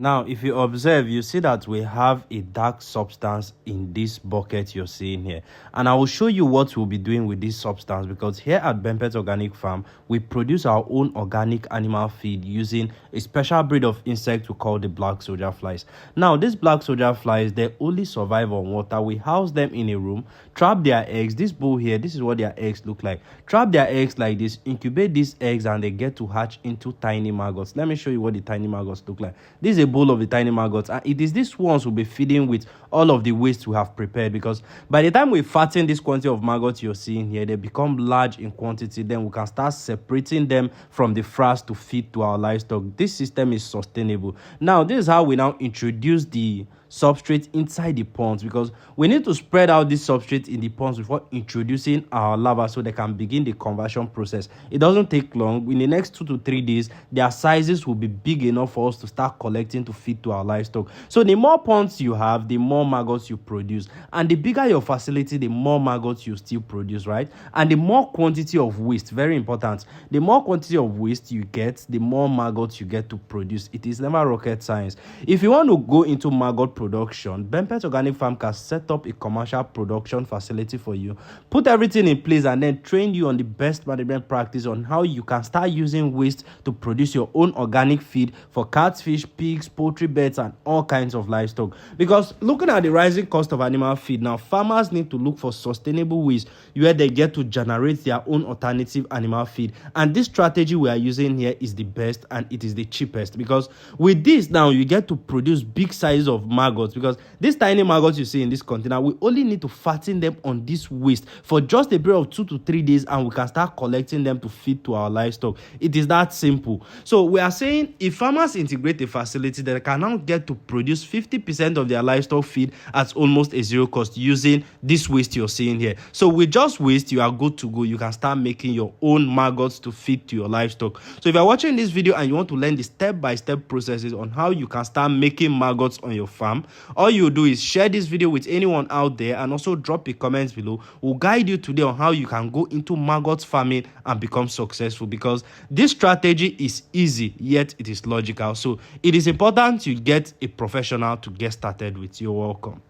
Now, if you observe, you see that we have a dark substance in this bucket you're seeing here. And I will show you what we'll be doing with this substance, because here at Bempet Organic Farm, we produce our own organic animal feed using a special breed of insect we call the black soldier flies. Now, these black soldier flies, they only survive on water. We house them in a room, trap their eggs. This bowl here, this is what their eggs look like. Trap their eggs like this, incubate these eggs, and they get to hatch into tiny maggots. Let me show you what the tiny maggots look like. This is a bowl of the tiny maggots, and it is these ones we'll be feeding with all of the waste we have prepared, because by the time we fatten this quantity of maggots you're seeing here, they become large in quantity. Then we can start separating them from the frass to feed to our livestock. This system is sustainable. Now, this is how we now introduce the substrate inside the ponds, because we need to spread out this substrate in the ponds before introducing our larvae so they can begin the conversion process. It doesn't take long. In the next 2 to 3 days, their sizes will be big enough for us to start collecting to feed to our livestock. So the more ponds you have, the more maggots you produce, and the bigger your facility, the more maggots you still produce, right? And the more quantity of waste, very important, the more quantity of waste you get, the more maggots you get to produce. It is never rocket science. If you want to go into maggot production, Bempet Organic Farm can set up a commercial production facility for you, put everything in place, and then train you on the best management practice on how you can start using waste to produce your own organic feed for cats, fish, pigs, poultry, birds, and all kinds of livestock. Because looking at the rising cost of animal feed now, farmers need to look for sustainable ways where they get to generate their own alternative animal feed, and this strategy we are using here is the best, and it is the cheapest, because with this now you get to produce big sizes of maggots, because these tiny maggots you see in this container, we only need to fatten them on this waste for just a period of 2 to 3 days, and we can start collecting them to feed to our livestock. It is that simple. So we are saying if farmers integrate a facility, they can now get to produce 50% of their livestock feed at almost a zero cost using this waste you're seeing here. So with just waste, you are good to go. You can start making your own maggots to feed to your livestock. So if you're watching this video and you want to learn the step-by-step processes on how you can start making maggots on your farm, all you do is share this video with anyone out there, and also drop a comment below. We'll guide you today on how you can go into maggot farming and become successful, because this strategy is easy, yet it is logical. So it is important you get a professional to get started with. You're welcome.